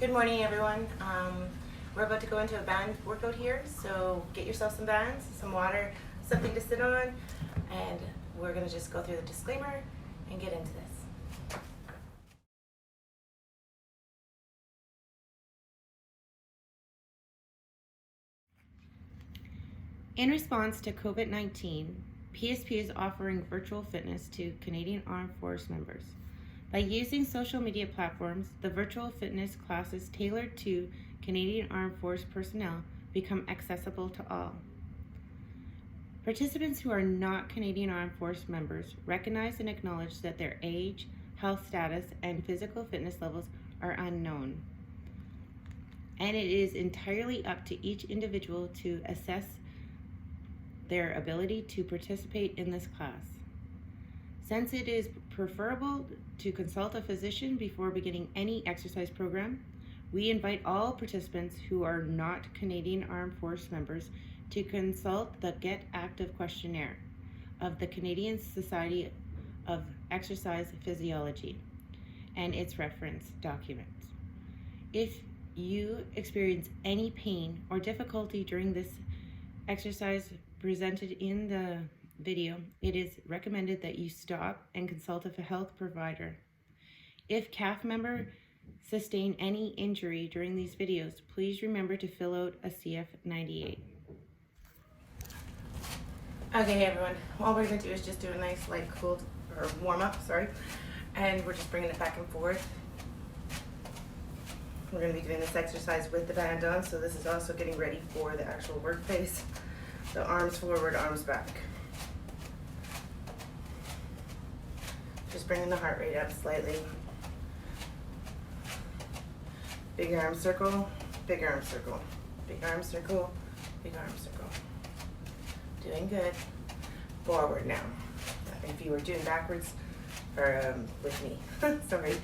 Good morning, everyone. We're about to go into a band workout here, so get yourself some bands, some water, something to sit on, and we're going to just go through the disclaimer and get into this. In response to COVID-19, PSP is offering virtual fitness to Canadian Armed Force members. By using social media platforms, the virtual fitness classes tailored to Canadian Armed Force personnel become accessible to all. Participants who are not Canadian Armed Force members recognize and acknowledge that their age, health status, and physical fitness levels are unknown. And it is entirely up to each individual to assess their ability to participate in this class. Since it is preferable to consult a physician before beginning any exercise program, we invite all participants who are not Canadian Armed Force members to consult the Get Active questionnaire of the Canadian Society of Exercise Physiology and its reference documents. If you experience any pain or difficulty during this exercise presented in the video, it is recommended that you stop and consult a health provider. If CAF member sustain any injury during these videos, please remember to fill out a CF98. Okay, everyone, all we're going to do is just do a nice light cooled or warm up, and we're just bringing it back and forth. We're going to be doing this exercise with the band on, so this is also getting ready for the actual work phase. So arms forward, arms back. Just bringing the heart rate up slightly. Big arm circle, big arm circle, big arm circle, big arm circle. Doing good. Forward now. If you were doing backwards, or with me, sorry.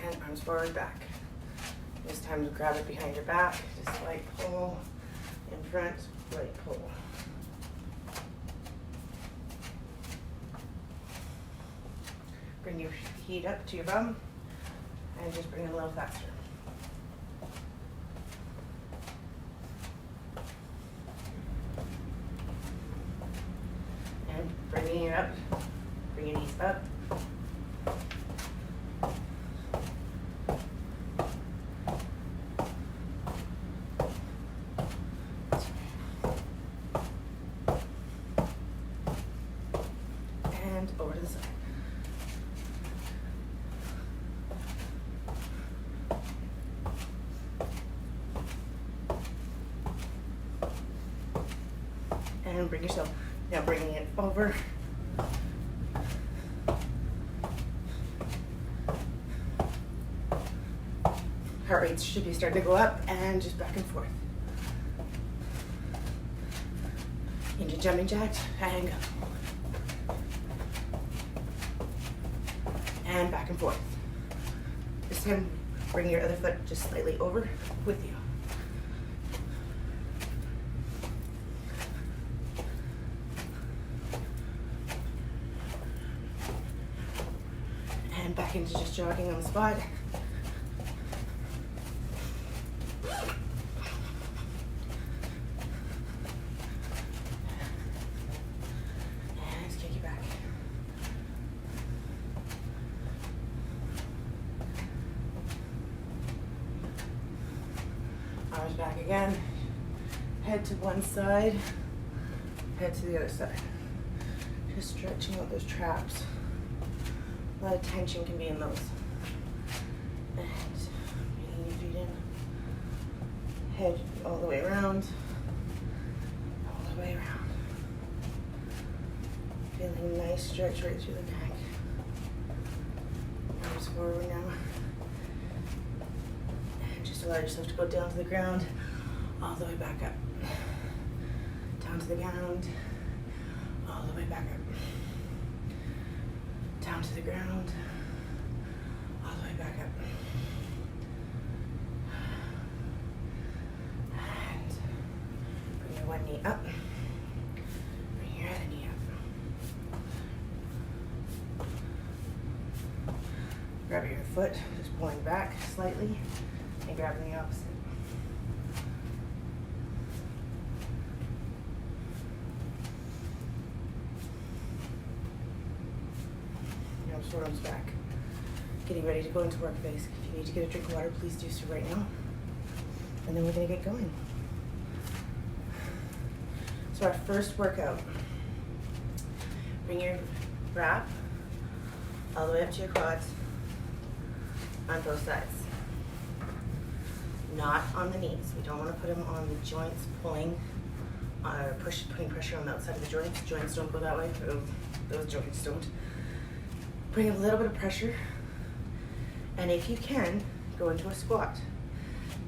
And arms forward, back. This time to grab it behind your back, just light pull. In front, light pull. Bring your feet up to your bum and just bring it a little faster. And bringing it up, bring your knees up. Over to the side. And bring yourself, now bringing it over. Heart rates should be starting to go up and just back and forth. Into jumping jacks and go. And back and forth. This time, bring your other foot just slightly over with you. And back into just jogging on the spot. And just kick it back. Arms back again, head to one side, head to the other side. Just stretching out those traps. A lot of tension can be in those. And bringing your feet in, head all the way around, all the way around. Feeling a nice stretch right through the neck. Arms forward now. Allow yourself to go down to the ground, all the way back up. Down to the ground, all the way back up. Down to the ground, all the way back up. And bring your one knee up, bring your other knee up. Grab your foot, just pulling back slightly, and grabbing the opposite. Your arms forward, arms back. Getting ready to go into work face. If you need to get a drink of water, please do so right now. And then we're gonna get going. So our first workout, bring your wrap all the way up to your quads on both sides. Not on the knees. We don't want to put them on the joints, pulling or putting pressure on the outside of the joints. Joints don't go that way. Those joints don't. Bring a little bit of pressure. And if you can, go into a squat.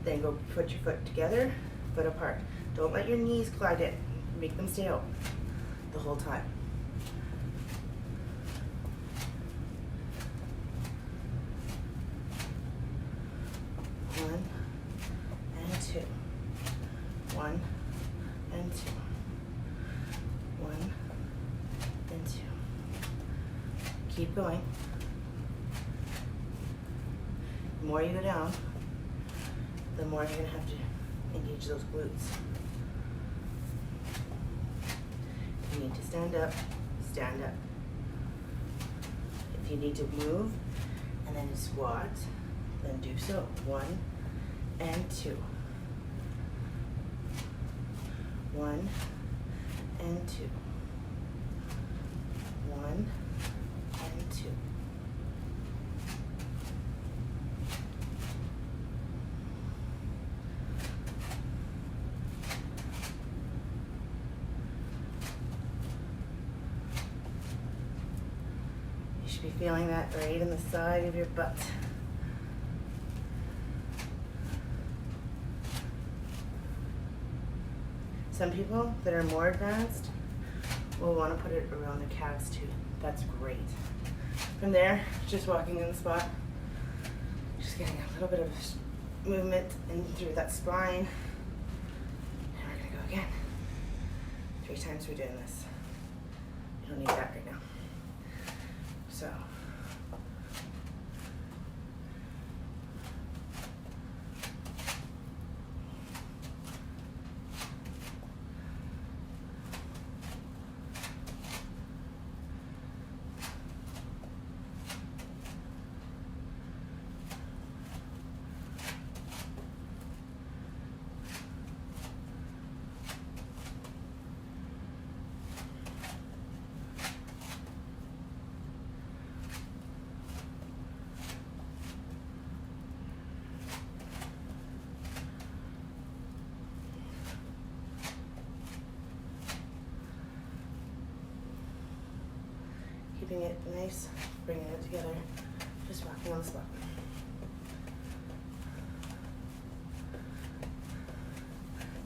Then go put your foot together, foot apart. Don't let your knees collide in. Make them stay out the whole time. One and two. One and two. One and two. Keep going. The more you go down, the more you're going to have to engage those glutes. If you need to stand up, stand up. If you need to move and then squat, then do so. One and two. One and two. One and two. You should be feeling that right in the side of your butt. Some people that are more advanced will want to put it around the calves too. That's great. From there, just walking in the spot, just getting a little bit of movement in through that spine. And we're gonna go again. 3 times we're doing this. You don't need that right now. So. Keeping it nice, bringing it together, just rocking on the spot.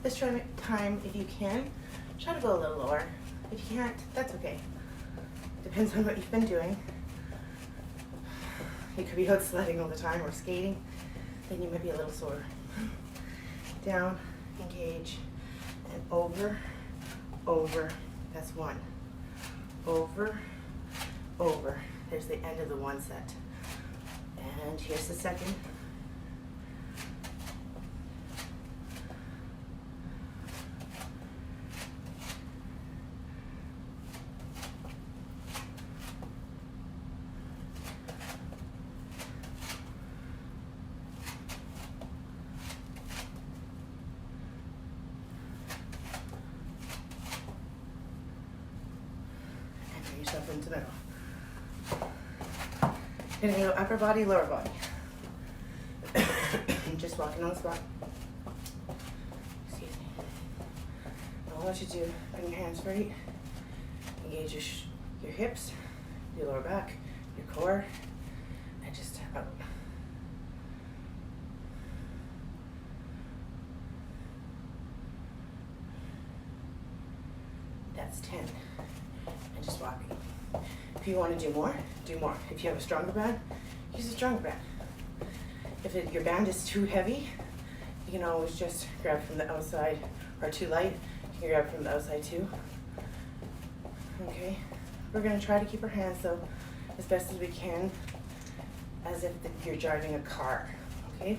This time, if you can, try to go a little lower. If you can't, that's okay. Depends on what you've been doing. You could be out sledding all the time or skating, then you might be a little sore. Down, engage, and over, over, that's 1. Over, over. There's the end of the 1 set. And here's the second. And bring yourself into the middle. You're gonna go upper body, lower body. Just walking on the spot. Excuse me. All I want you to do, bring your hands straight, engage your hips, your lower back, your core, and just out. That's 10. And just walking. If you want to do more, do more. If you have a stronger band, use a stronger band. If your band is too heavy, you can always just grab from the outside, or too light, you can grab from the outside too. Okay, we're gonna try to keep our hands though as best as we can as if you're driving a car, okay?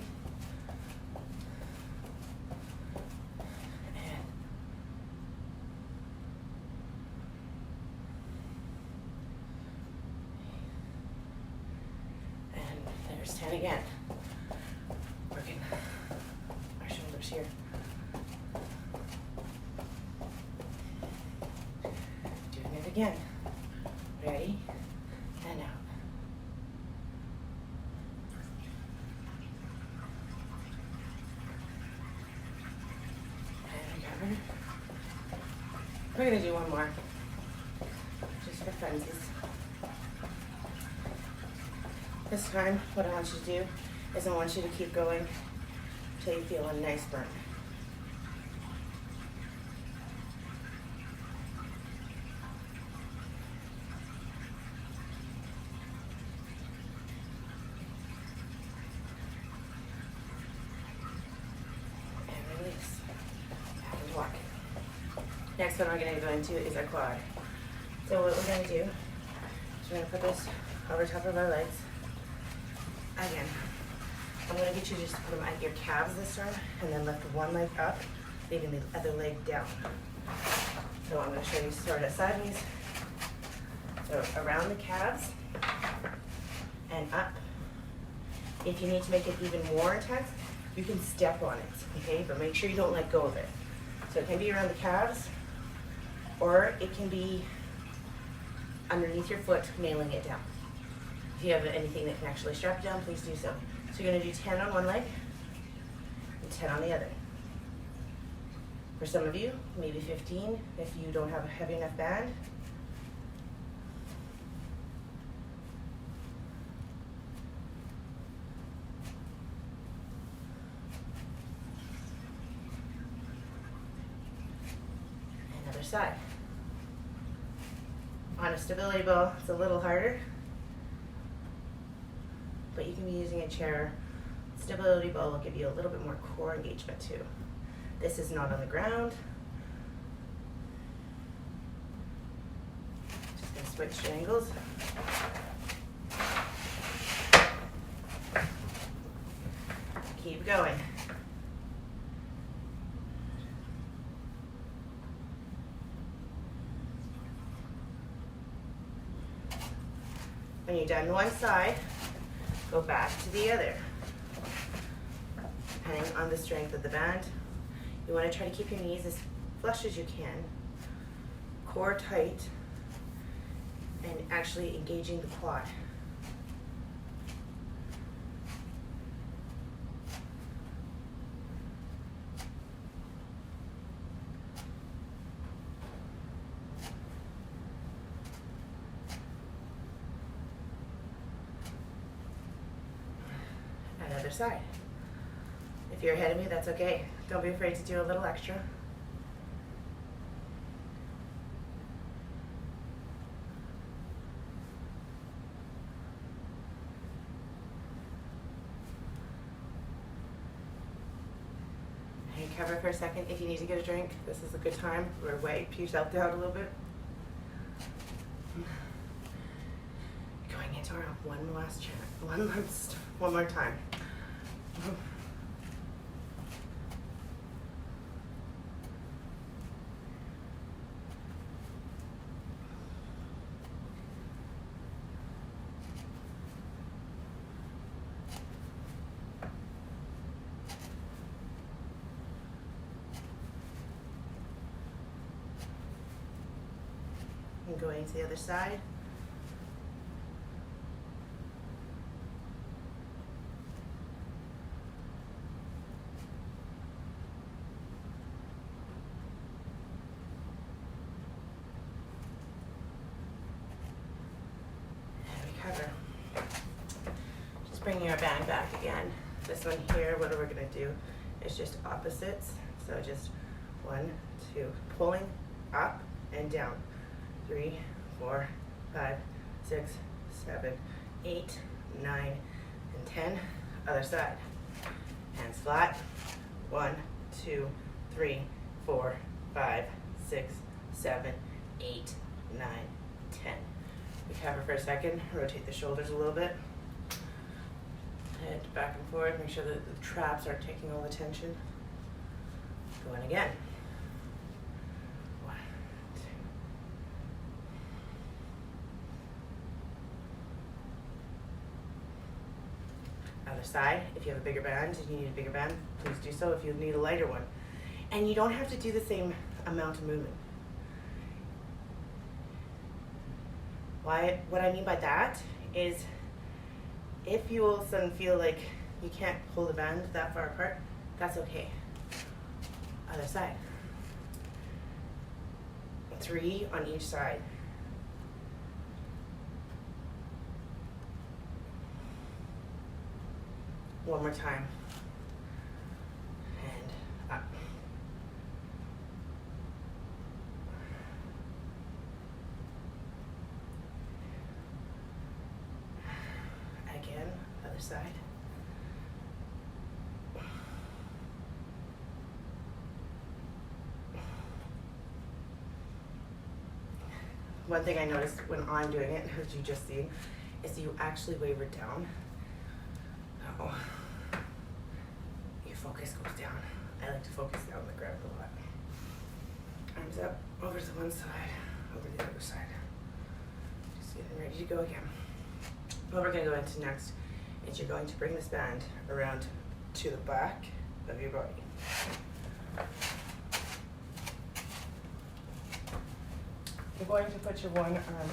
And there's 10 again. Working our shoulders here. Doing it again. Ready? And out. We're going to do one more, just for funsies. This time, what I want you to do is I want you to keep going until you feel a nice burn. And release. Back and walk. Next one we're going to go into is our quad. So what we're going to do is we're going to put this over top of our legs. Again, I'm going to get you just to put them at your calves this time and then lift one leg up, leaving the other leg down. So I'm going to show you sort of sideways. So around the calves and up. If you need to make it even more intense, you can step on it, okay? But make sure you don't let go of it. So it can be around the calves, or it can be underneath your foot, nailing it down. If you have anything that can actually strap you down, please do so. So you're going to do 10 on one leg and 10 on the other. For some of you, maybe 15 if you don't have a heavy enough band. Another side. On a stability ball, it's a little harder, but you can be using a chair. Stability ball will give you a little bit more core engagement too. This is not on the ground. Just gonna switch angles. Keep going. When you're done one side, go back to the other. Depending on the strength of the band, you want to try to keep your knees as flush as you can, core tight, and actually engaging the quad. Other side. If you're ahead of me, that's okay. Don't be afraid to do a little extra. And cover for a second. If you need to get a drink, this is a good time. Or wipe yourself down a little bit. Going into our one more time. And going to the other side. Just bringing our band back again. This one here, what we're going to do is just opposites. So just 1, 2, pulling up and down. 3, 4, 5, 6, 7, 8, 9, and 10. Other side. Hands flat. 1, 2, 3, 4, 5, 6, 7, 8, 9, 10. Recover for a second. Rotate the shoulders a little bit. And back and forth, make sure that the traps aren't taking all the tension. Go in again. 1, 2. Other side, if you have a bigger band and you need a bigger band, please do so. If you need a lighter one. And you don't have to do the same amount of movement. What I mean by that is if you all of a sudden feel like you can't pull the band that far apart, that's okay. Other side. 3 on each side. One more time. And up. Again, other side. One thing I noticed when I'm doing it, as you just seen, is you actually waver down. Oh, your focus goes down. I like to focus down the ground a lot. Arms up, over to one side, over the other side. Just getting ready to go again. What we're going to go into next is you're going to bring this band around to the back of your body. You're going to put your one arm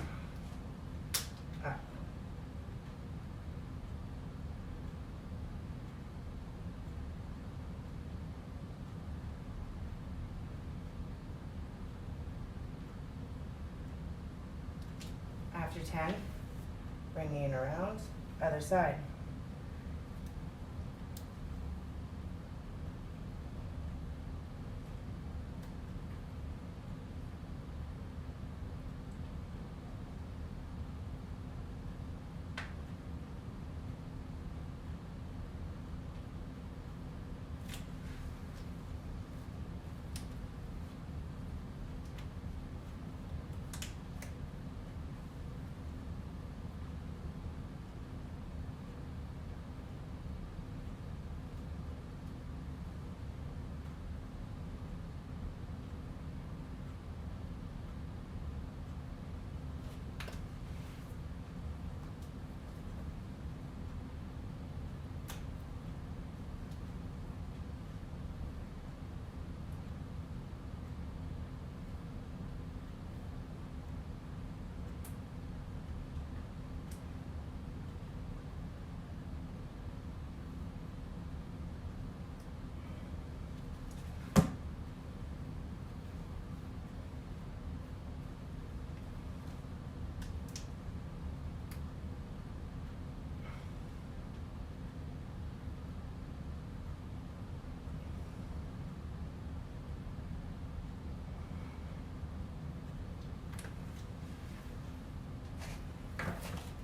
up. After 10, bringing it around, other side.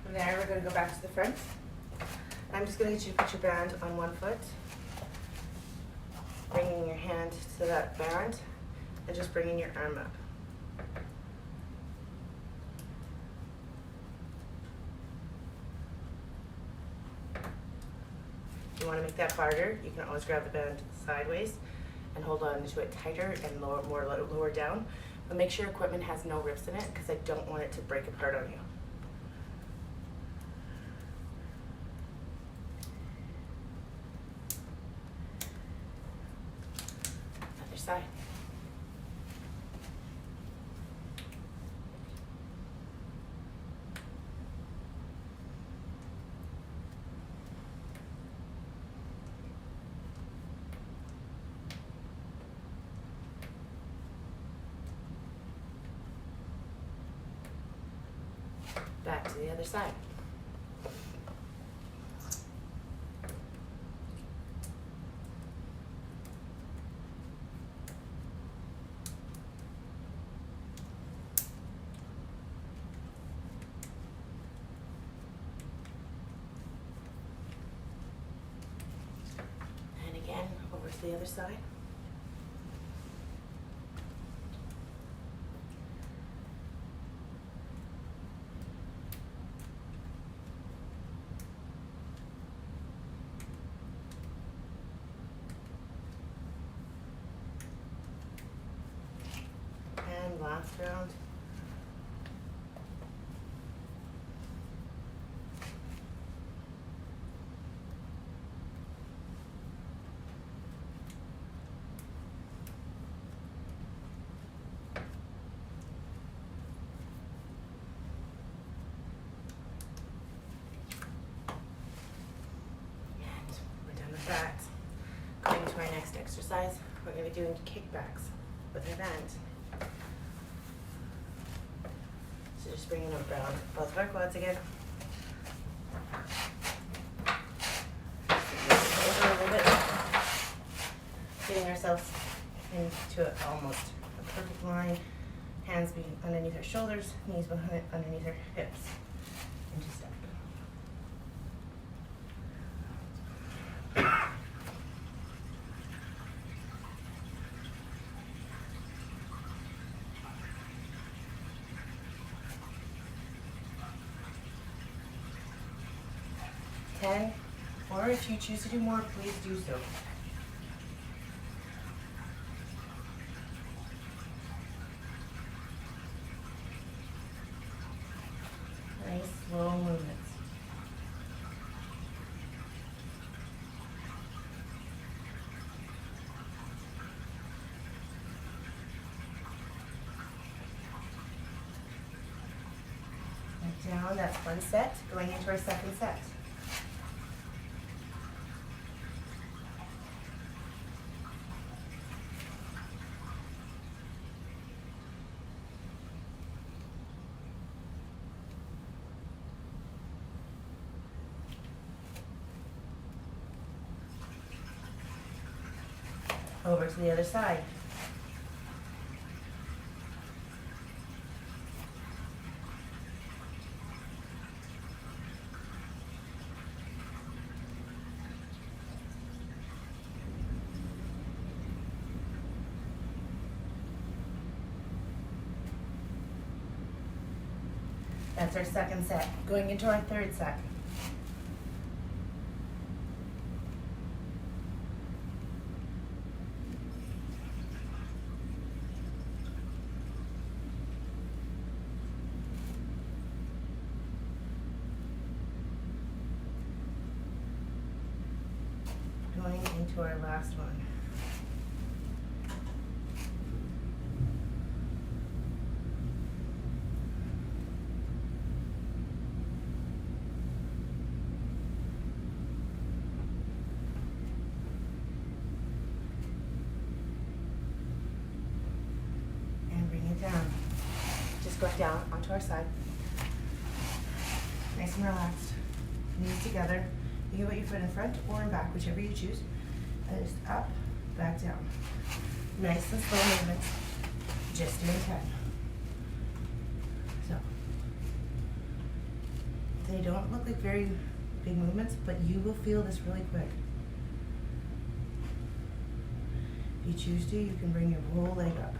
From there, we're going to go back to the front. I'm just going to get you to put your band on one foot, bringing your hand to that band, and just bringing your arm up. If you want to make that harder, you can always grab the band sideways and hold on to it tighter and lower down. But make sure your equipment has no rips in it because I don't want it to break apart on you. Other side. Back to the other side. And again, over to the other side. last round. That. Going to our next exercise, we're going to be doing kickbacks with our band. So just bringing them around both of our quads again. Over a little bit. Getting ourselves into almost a perfect line. Hands being underneath our shoulders, knees underneath our hips. And just step. 10, or if you choose to do more, please do so. Nice slow movements. And down, that's one set, going into our second set. Over to the other side. That's our second set. Going into our third set. Going into our last one. And bring it down. Just going down onto our side. Nice and relaxed. Knees together. You can put your foot in front or in back, whichever you choose. And just up, back down. Nice and slow movements. Just doing 10. So, they don't look like very big movements, but you will feel this really quick. If you choose to, you can bring your whole leg up.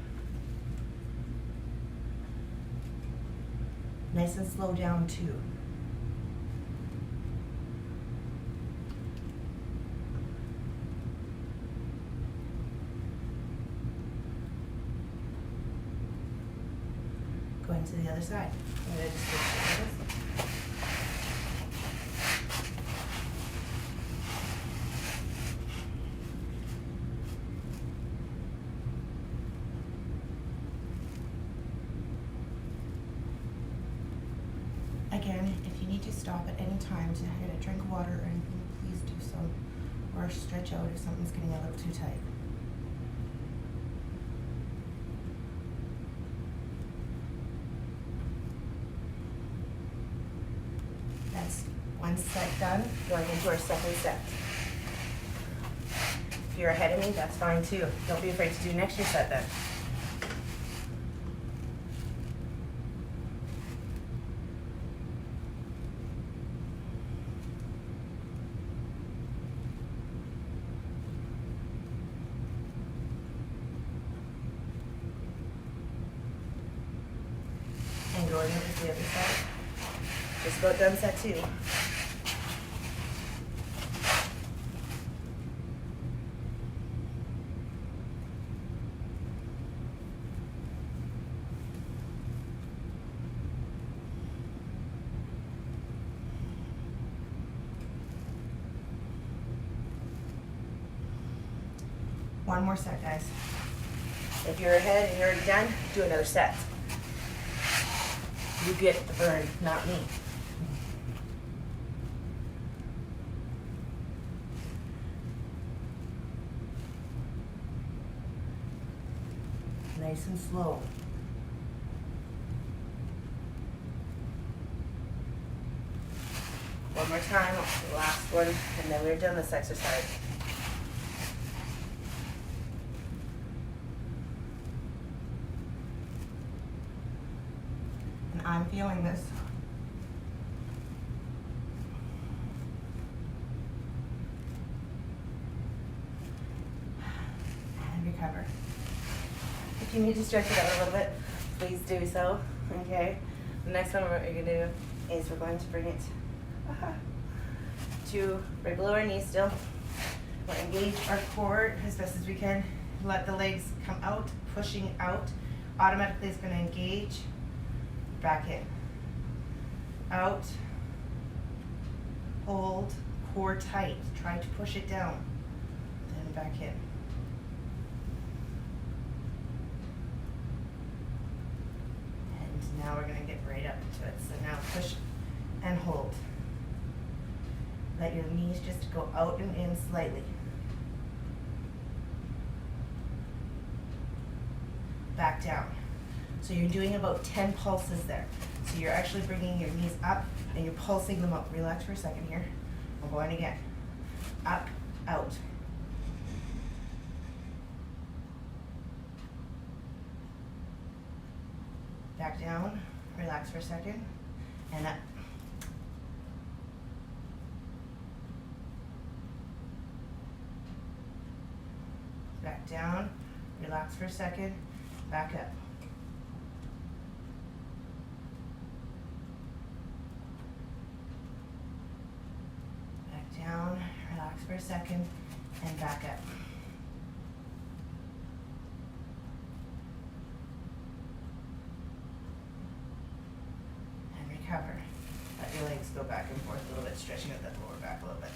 Nice and slow down too. Going to the other side. I'm going to just switch to this. Again, if you need to stop at any time to get a drink of water or anything, please do so. Or stretch out if something's getting a little too tight. That's one set done, going into our second set. If you're ahead of me, that's fine too. Don't be afraid to do next year's set then. And going over to the other side. Just about done set 2. One more set, guys. If you're ahead and you're already done, do another set. You get the burn, not me. Nice and slow. One more time, the last one, and then we're done this exercise. And I'm feeling this. And recover. If you need to stretch it out a little bit, please do so, okay? The next one what you're gonna do is we're going to bring it to right below our knees still. We'll engage our core as best as we can. Let the legs come out, pushing out. Automatically it's gonna engage, back in. Out, hold, core tight. Try to push it down, then back in. And now we're gonna get right up into it. So now push and hold. Let your knees just go out and in slightly. Back down. So you're doing about 10 pulses there. So you're actually bringing your knees up and you're pulsing them out. Relax for a second here. We're going again. Up, out. Back down. Relax for a second. And up. Back down, relax for a second, back up. Back down, relax for a second, and back up. And recover. Let your legs go back and forth a little bit, stretching out that lower back a little bit.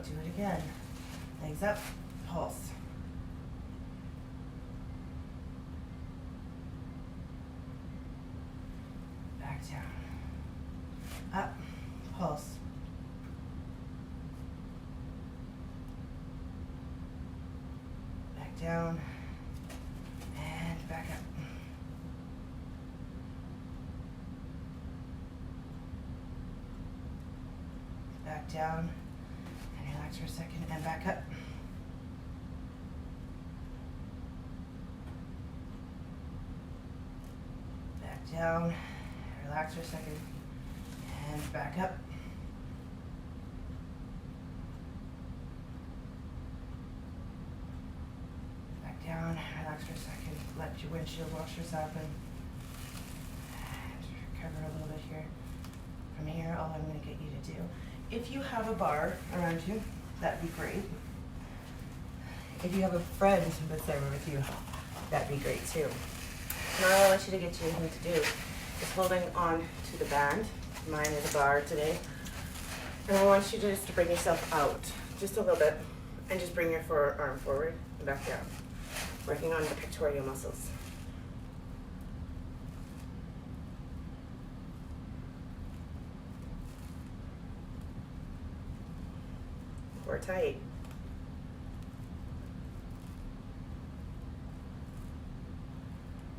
Do it again. Legs up, pulse. Back down. Up, pulse. Back down. And back up. Back down. Relax for a second and back up. Back down, relax for a second, and back up. Back down, relax for a second, let your windshield washers happen. And recover a little bit here. From here, all I'm going to get you to do, if you have a bar around you, that'd be great. If you have a friend that's there with you, that'd be great too. Now all I want you to get you to do is holding on to the band. Mine is a bar today. And I want you just to bring yourself out just a little bit and just bring your forearm forward and back down. Working on the pectoral muscles. Core tight.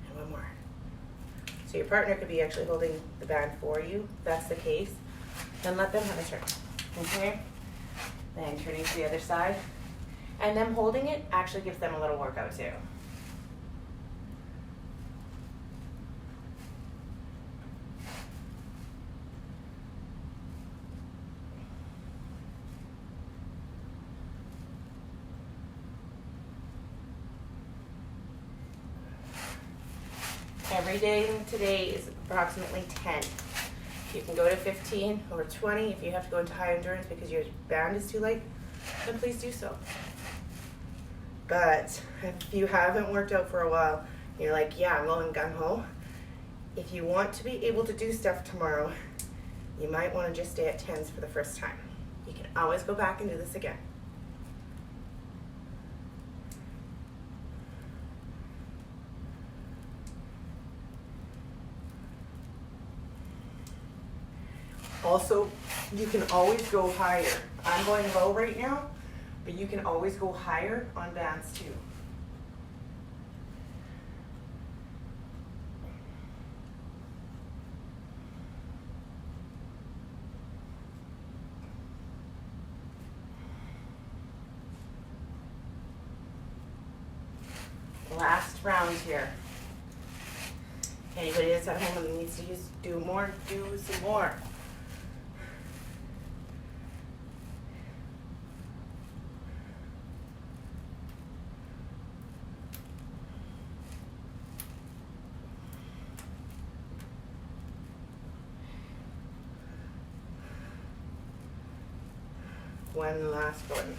And one more. So your partner could be actually holding the band for you. If that's the case, then let them have a turn. Okay? Then turning to the other side. And them holding it actually gives them a little workout too. Every day today is approximately 10. You can go to 15 or 20 if you have to go into high endurance because your band is too light, then please do so. But if you haven't worked out for a while, you're like, yeah, I'm going gung-ho, If you want to be able to do stuff tomorrow, you might want to just stay at 10s for the first time. You can always go back and do this again. Also, you can always go higher. I'm going low right now, but you can always go higher on bands too. Last round here. Anybody that's at home and needs to do more, do some more. One last one.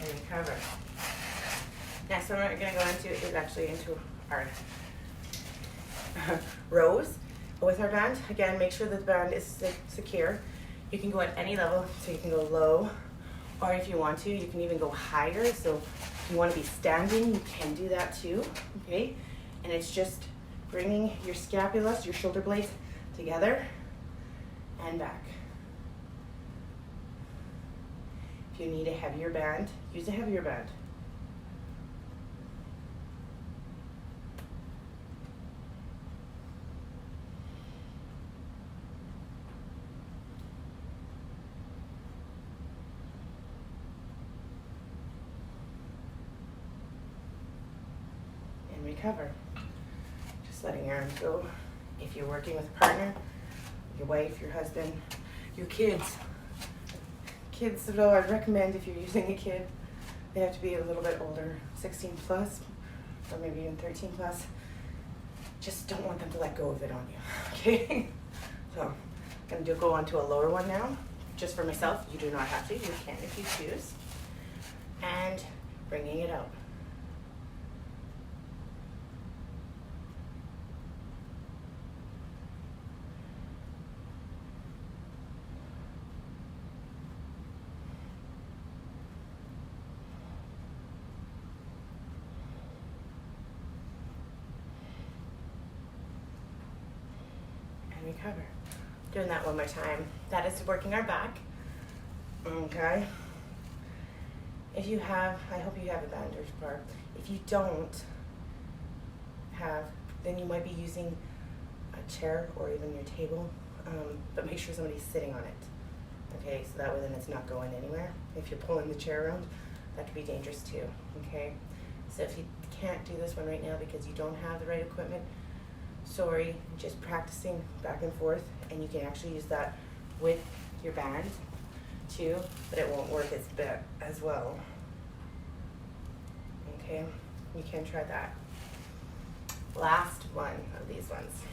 And recover. Next one we're going to go into is actually into our rows. With our band, again, make sure that the band is secure. You can go at any level, so you can go low, or if you want to, you can even go higher. So if you want to be standing, you can do that too, okay? And it's just bringing your scapulas, your shoulder blades together and back. If you need a heavier band, use a heavier band. Recover. Just letting your arms go. If you're working with a partner, your wife, your husband, your kids. Kids, though, I'd recommend if you're using a kid, they have to be a little bit older, 16 plus, or maybe even 13 plus. Just don't want them to let go of it on you, okay? So I'm going to go on to a lower one now, just for myself. You do not have to. You can if you choose. And bringing it out. Recover. Doing that one more time. That is working our back. Okay. If you have, I hope you have a bandage bar. If you don't have, then you might be using a chair or even your table, but make sure somebody's sitting on it. Okay, so that way then it's not going anywhere. If you're pulling the chair around, that could be dangerous too. Okay, so if you can't do this one right now because you don't have the right equipment, sorry, just practicing back and forth, and you can actually use that with your band too, but it won't work as well. Okay, you can try that. Last one of these ones.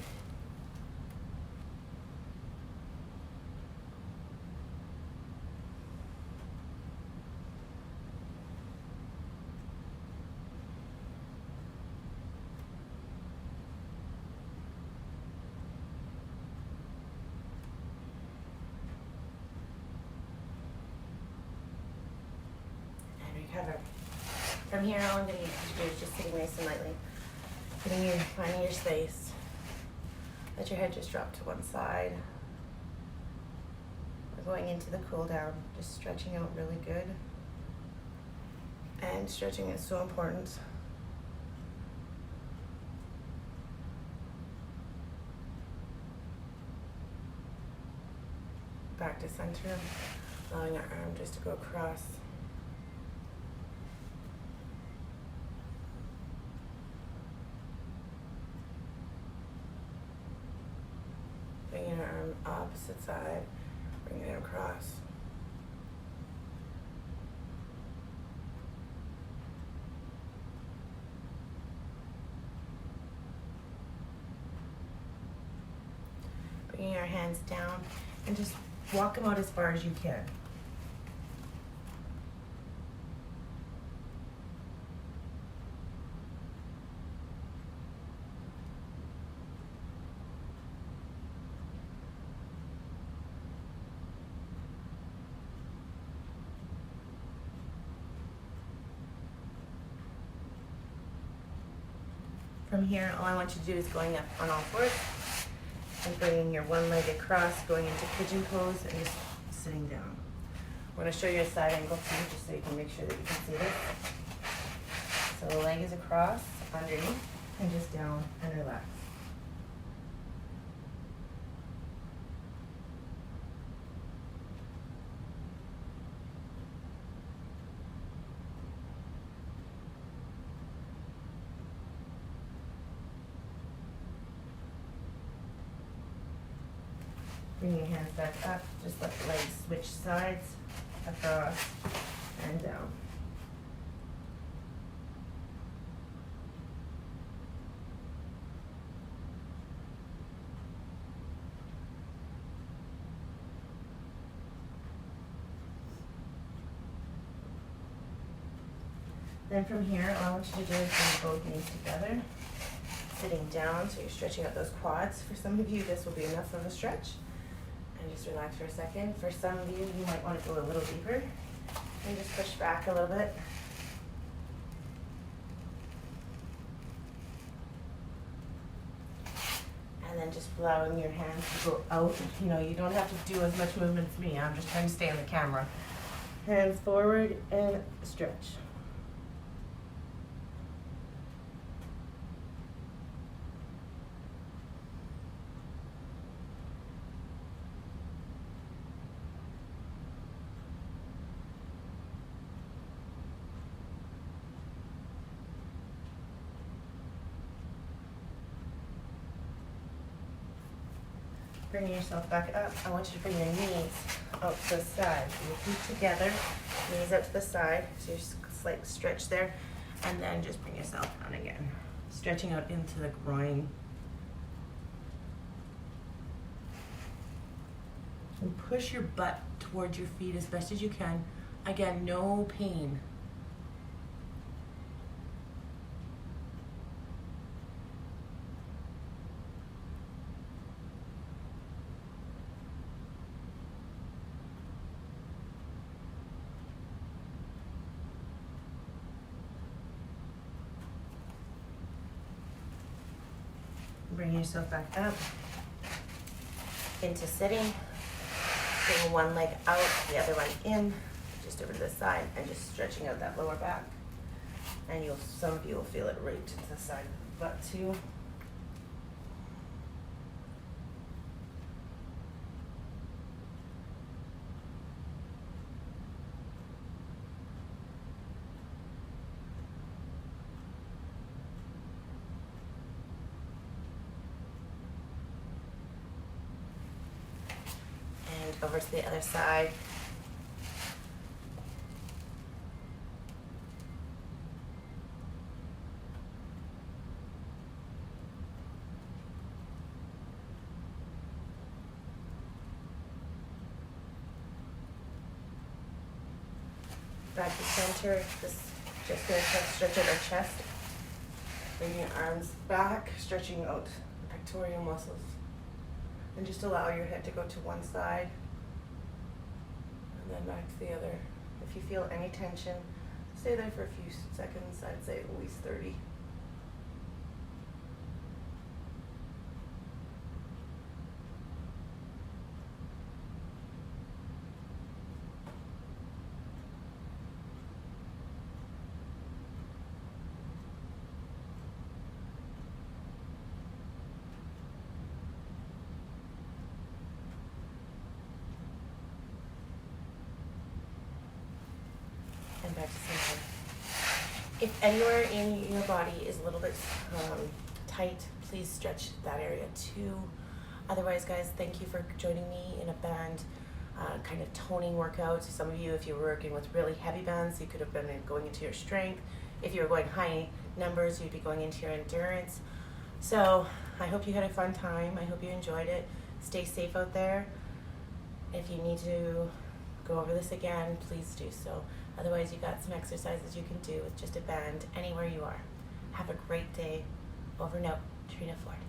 Recover. From here, all I'm going to do is just sitting nice and lightly. Finding your space. Let your head just drop to one side. We're going into the cool down, just stretching out really good. And stretching is so important. Back to center, allowing our arm just to go across. Bringing our arm opposite side, bringing it across. our hands down and just walk them out as far as you can. From here, all I want you to do is going up on all fours and bringing your one leg across, going into pigeon pose and just sitting down. I'm going to show you a side angle too, just so you can make sure that you can see this. So the leg is across, underneath, and just down and relax. Bring your hands back up, just let the legs switch sides, across and down. Then from here, all I want you to do is bring both knees together, sitting down, so you're stretching out those quads. For some of you, this will be enough of a stretch. And just relax for a second. For some of you, you might want to go a little deeper and just push back a little bit. And then just allowing your hands to go out. You know, you don't have to do as much movement as me. I'm just trying to stay on the camera. Hands forward and stretch. Bring yourself back up. I want you to bring your knees out to the side. Your feet together, knees out to the side. So you're slight stretch there. And then just bring yourself down again. Stretching out into the groin. And push your butt towards your feet as best as you can. Again, no pain. Bring yourself back up into sitting. Bring one leg out, the other one in, just over to the side, and just stretching out that lower back. And some of you will feel it right to the side of the butt too. Over to the other side. Back to center. Just going to stretch out our chest. Bring your arms back, stretching out the pectoral muscles. And just allow your head to go to one side. And then back to the other. If you feel any tension, stay there for a few seconds. I'd say at least 30. And back to center. If anywhere in your body is a little bit tight, please stretch that area too. Otherwise, guys, thank you for joining me in a band kind of toning workout. Some of you, if you're working with really heavy bands, you could have been going into your strength. If you were going high numbers, you'd be going into your endurance. So I hope you had a fun time. I hope you enjoyed it. Stay safe out there. If you need to go over this again, please do so. Otherwise, you got some exercises you can do with just a band anywhere you are. Have a great day. Over and out. Trina Ford.